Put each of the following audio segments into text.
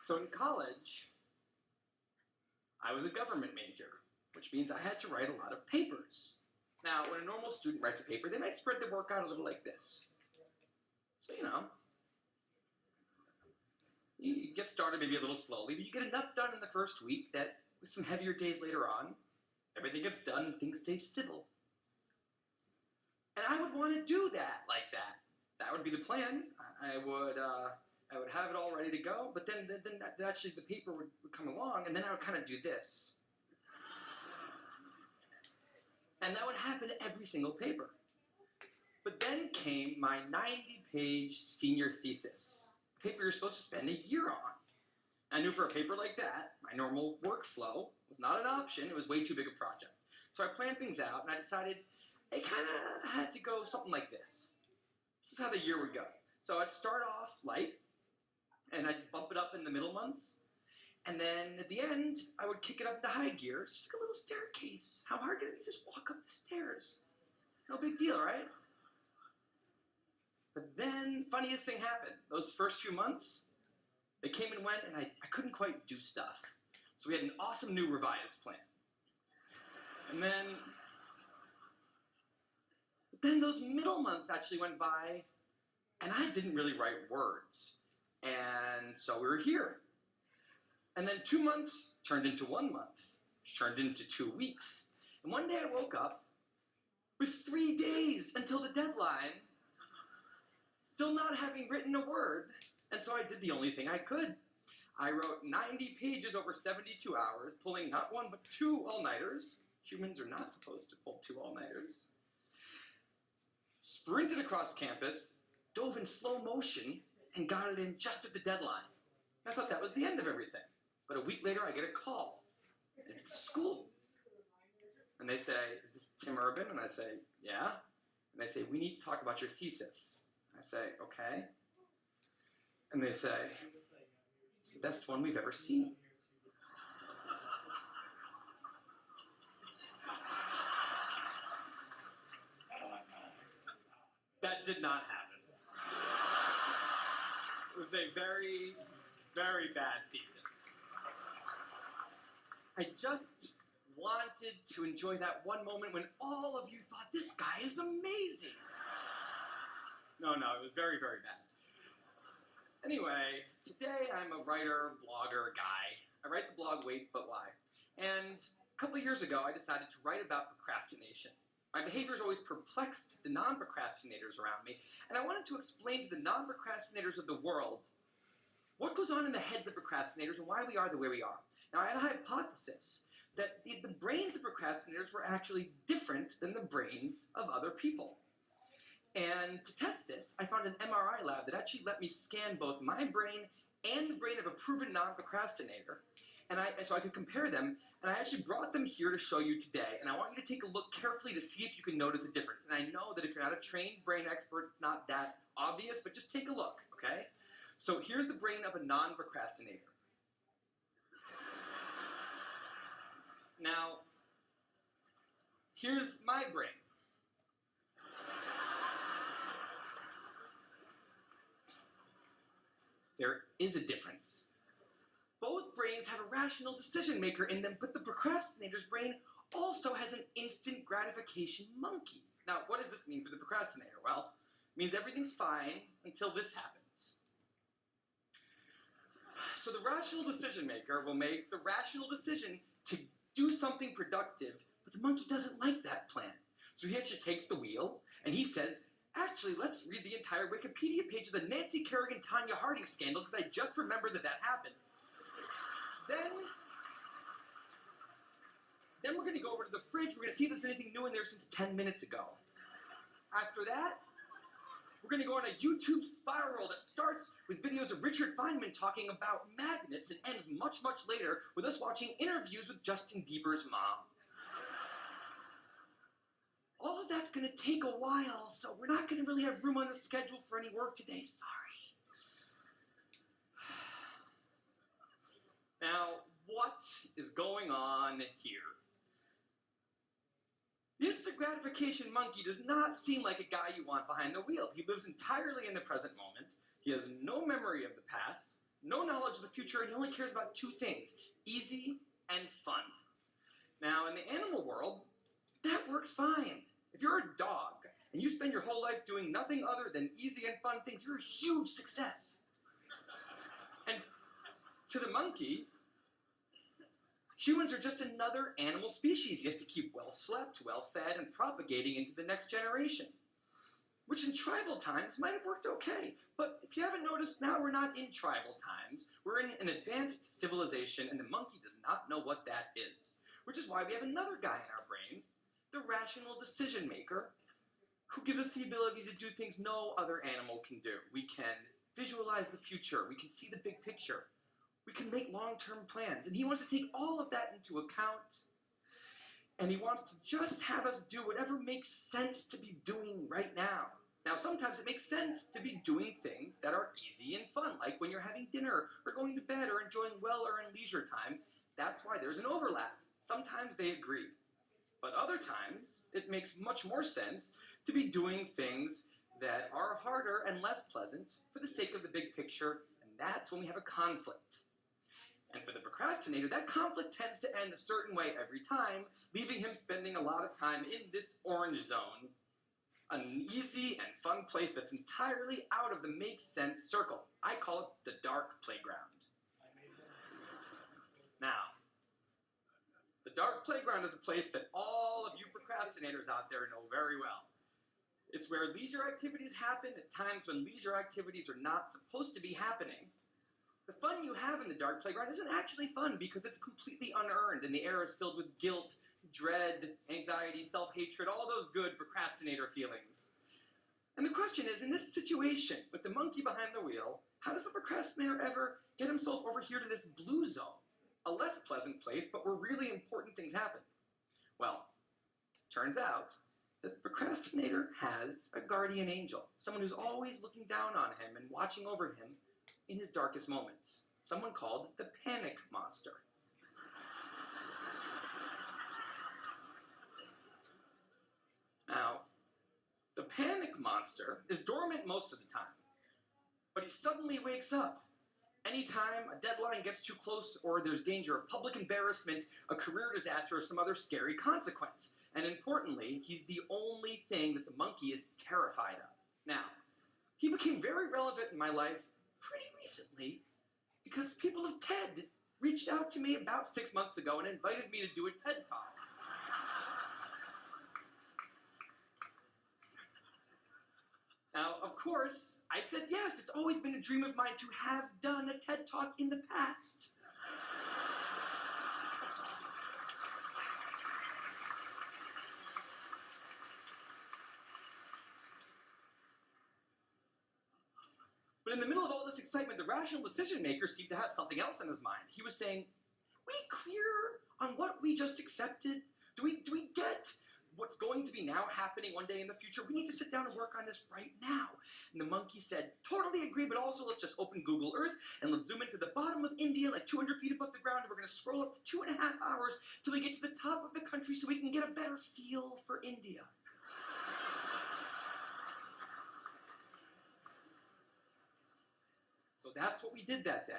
So in college, I was a government major, which means I had to write a lot of papers. Now, when a normal student writes a paper, they might spread the work out a little like this. So, you get started maybe a little slowly, but you get enough done in the first week that with some heavier days later on, everything gets done and things stay civil. And I would want to do that like that. That would be the plan. I would have it all ready to go, but then actually the paper would come along, and then I would kind of do this. And that would happen every single paper. But then came my 90-page senior thesis, a paper you're supposed to spend a year on. I knew for a paper like that, my normal workflow was not an option. It was way too big a project. So I planned things out, and I decided it kind of had to go something like this. This is how the year would go. So I'd start off light, and I'd bump it up in the middle months. And then at the end, I would kick it up into high gear. It's just like a little staircase. How hard can it be to just walk up the stairs? No big deal, right? But then, funniest thing happened. Those first few months, they came and went, and I couldn't quite do stuff. So we had an awesome new revised plan. And then those middle months actually went by, and I didn't really write words. And so we were here. And then 2 months turned into 1 month, which turned into 2 weeks. And one day I woke up with 3 days until the deadline, still not having written a word. And so I did the only thing I could. I wrote 90 pages over 72 hours, pulling not one but 2 all-nighters. Humans are not supposed to pull 2 all-nighters. Sprinted across campus, dove in slow motion, and got it in just at the deadline. I thought that was the end of everything. But a week later, I get a call. It's the school. And they say, "Is this Tim Urban?" And I say, "Yeah." And they say, "We need to talk about your thesis." I say, "Okay." And they say, "It's the best one we've ever seen." That did not happen. It was a very, very bad thesis. I just wanted to enjoy that one moment when all of you thought, "This guy is amazing." No, it was very, very bad. Anyway, today I'm a writer, blogger guy. I write the blog Wait But Why. And a couple of years ago, I decided to write about procrastination. My behavior has always perplexed the non-procrastinators around me, and I wanted to explain to the non-procrastinators of the world what goes on in the heads of procrastinators and why we are the way we are. Now, I had a hypothesis that the brains of procrastinators were actually different than the brains of other people. And to test this, I found an MRI lab that actually let me scan both my brain and the brain of a proven non-procrastinator, so I could compare them, and I actually brought them here to show you today, and I want you to take a look carefully to see if you can notice a difference. And I know that if you're not a trained brain expert, it's not that obvious, but just take a look, okay? So here's the brain of a non-procrastinator. Now, here's my brain. There is a difference. Both brains have a rational decision maker in them, but the procrastinator's brain also has an instant gratification monkey. Now, what does this mean for the procrastinator? Well, it means everything's fine until this happens. So the rational decision maker will make the rational decision to do something productive, but the monkey doesn't like that plan. So he actually takes the wheel, and he says, "Actually, let's read the entire Wikipedia page of the Nancy Kerrigan-Tanya Harding scandal, because I just remembered that happened." Then we're going to go over to the fridge. We're going to see if there's anything new in there since 10 minutes ago. After that, we're going to go on a YouTube spiral that starts with videos of Richard Feynman talking about magnets and ends much, much later with us watching interviews with Justin Bieber's mom. All of that's going to take a while, so we're not going to really have room on the schedule for any work today. Sorry. Now, what is going on here? The instant gratification monkey does not seem like a guy you want behind the wheel. He lives entirely in the present moment. He has no memory of the past, no knowledge of the future, and he only cares about two things: easy and fun. Now, in the animal world, that works fine. If you're a dog and you spend your whole life doing nothing other than easy and fun things, you're a huge success. And to the monkey, humans are just another animal species. He has to keep well slept, well fed, and propagating into the next generation. Which in tribal times might have worked okay. But if you haven't noticed, now we're not in tribal times. We're in an advanced civilization, and the monkey does not know what that is. Which is why we have another guy in our brain, the rational decision maker, who gives us the ability to do things no other animal can do. We can visualize the future. We can see the big picture. We can make long-term plans. And he wants to take all of that into account. And he wants to just have us do whatever makes sense to be doing right now. Now, sometimes it makes sense to be doing things that are easy and fun, like when you're having dinner or going to bed or enjoying well-earned leisure time. That's why there's an overlap. Sometimes they agree. But other times, it makes much more sense to be doing things that are harder and less pleasant for the sake of the big picture, and that's when we have a conflict. And for the procrastinator, that conflict tends to end a certain way every time, leaving him spending a lot of time in this orange zone, an easy and fun place that's entirely out of the makes sense circle. I call it the dark playground. Now, the dark playground is a place that all of you procrastinators out there know very well. It's where leisure activities happen at times when leisure activities are not supposed to be happening. The fun you have in the dark playground isn't actually fun because it's completely unearned and the air is filled with guilt, dread, anxiety, self-hatred, all those good procrastinator feelings. And the question is, in this situation, with the monkey behind the wheel, how does the procrastinator ever get himself over here to this blue zone? A less pleasant place, but where really important things happen. Well, turns out that the procrastinator has a guardian angel, someone who's always looking down on him and watching over him in his darkest moments, someone called the panic monster. Now, the panic monster is dormant most of the time, but he suddenly wakes up anytime a deadline gets too close or there's danger of public embarrassment, a career disaster, or some other scary consequence. And importantly, he's the only thing that the monkey is terrified of. Now, he became very relevant in my life pretty recently because people of TED reached out to me about 6 months ago and invited me to do a TED Talk. Now, of course, I said yes. It's always been a dream of mine to have done a TED Talk in the past. But in the middle of all this excitement, the rational decision maker seemed to have something else in his mind. He was saying, we clear on what we just accepted? Do we get what's going to be now happening one day in the future? We need to sit down and work on this right now. And the monkey said, totally agree, but also let's just open Google Earth and let's zoom into the bottom of India, like 200 feet above the ground, and we're going to scroll up for 2.5 hours till we get to the top of the country so we can get a better feel for India. So that's what we did that day.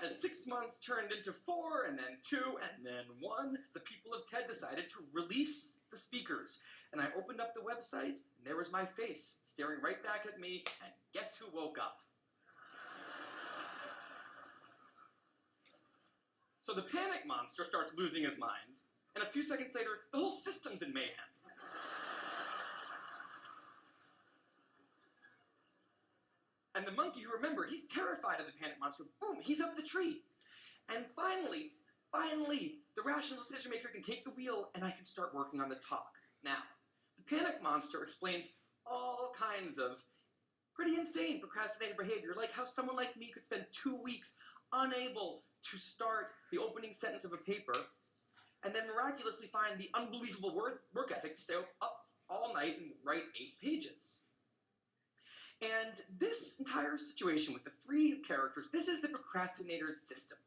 As 6 months turned into 4, and then 2, and then 1, the people of TED decided to release the speakers. And I opened up the website, and there was my face, staring right back at me, and guess who woke up? So the panic monster starts losing his mind, and a few seconds later, the whole system's in mayhem. And the monkey, who, remember, he's terrified of the panic monster, boom, he's up the tree. And finally, the rational decision maker can take the wheel and I can start working on the talk. Now, the panic monster explains all kinds of pretty insane procrastinating behavior, like how someone like me could spend 2 weeks unable to start the opening sentence of a paper and then miraculously find the unbelievable work ethic to stay up all night and write 8 pages. And this entire situation with the 3 characters, this is the procrastinator's system.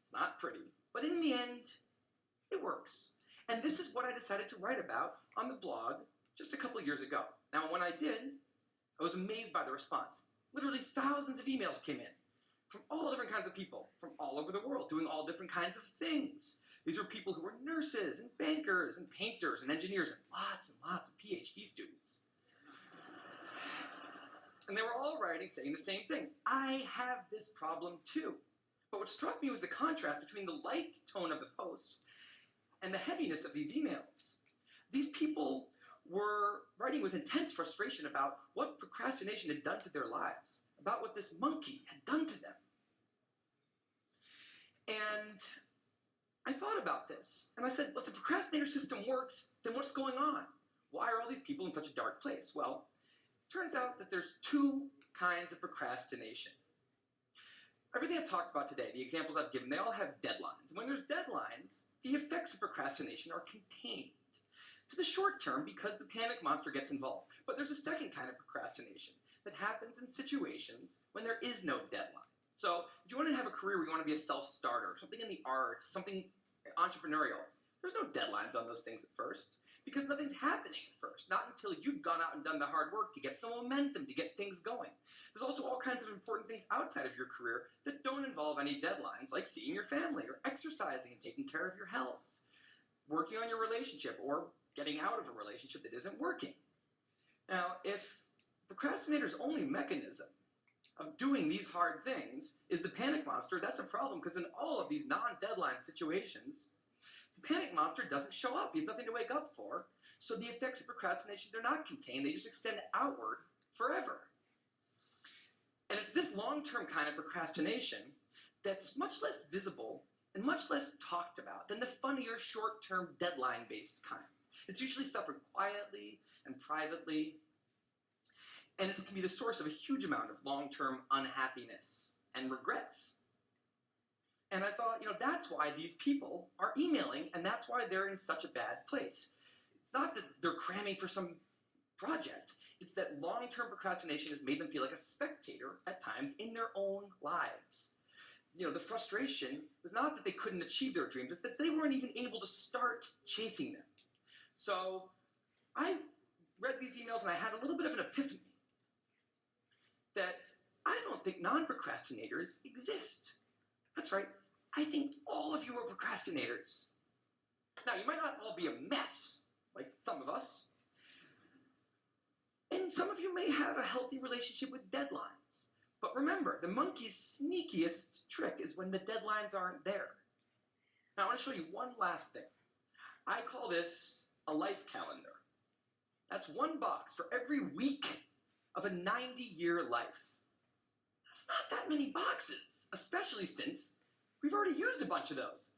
It's not pretty, but in the end, it works. And this is what I decided to write about on the blog just a couple years ago. Now, when I did, I was was amazed by the response. Literally thousands of emails came in from all different kinds of people, from all over the world, doing all different kinds of things. These were people who were nurses and bankers and painters and engineers and lots of PhD students. And they were all writing saying the same thing. I have this problem too. But what struck me was the contrast between the light tone of the post and the heaviness of these emails. These people were writing with intense frustration about what procrastination had done to their lives, about what this monkey had done to them. And I thought about this, and I said, well, if the procrastinator system works, then what's going on? Why are all these people in such a dark place? Well, it turns out that there's two kinds of procrastination. Everything I've talked about today, the examples I've given, they all have deadlines. And when there's deadlines, the effects of procrastination are contained to the short term because the panic monster gets involved. But there's a second kind of procrastination that happens in situations when there is no deadline. So if you want to have a career where you want to be a self-starter, something in the arts, something entrepreneurial, there's no deadlines on those things at first because nothing's happening at first, not until you've gone out and done the hard work to get some momentum, to get things going. There's also all kinds of important things outside of your career that don't involve any deadlines, like seeing your family or exercising and taking care of your health, working on your relationship, or getting out of a relationship that isn't working. Now, if procrastinator's only mechanism of doing these hard things is the panic monster, that's a problem because in all of these non-deadline situations, the panic monster doesn't show up. He has nothing to wake up for. So the effects of procrastination, they're not contained. They just extend outward forever. And it's this long-term kind of procrastination that's much less visible and much less talked about than the funnier, short-term, deadline-based kind. It's usually suffered quietly and privately, and it can be the source of a huge amount of long-term unhappiness and regrets. And I thought, that's why these people are emailing, and that's why they're in such a bad place. It's not that they're cramming for some project. It's that long-term procrastination has made them feel like a spectator at times in their own lives. The frustration was not that they couldn't achieve their dreams, it's that they weren't even able to start chasing them. So I read these emails and I had a little bit of an epiphany that I don't think non-procrastinators exist. That's right, I think all of you are procrastinators. Now, you might not all be a mess, like some of us, and some of you may have a healthy relationship with deadlines. But remember, the monkey's sneakiest trick is when the deadlines aren't there. Now, I want to show you one last thing. I call this a life calendar. That's one box for every week of a 90-year life. That's not that many boxes, especially since we've already used a bunch of those.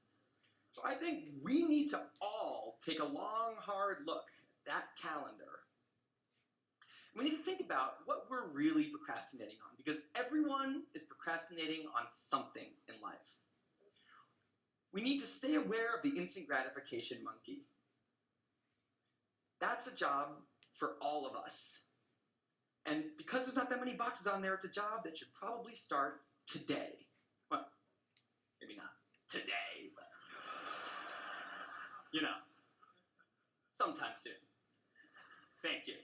So I think we need to all take a long, hard look at that calendar. We need to think about what we're really procrastinating on, because everyone is procrastinating on something in life. We need to stay aware of the instant gratification monkey. That's a job for all of us. And because there's not that many boxes on there, it's a job that should probably start today. Well, maybe not today, but sometime soon. Thank you.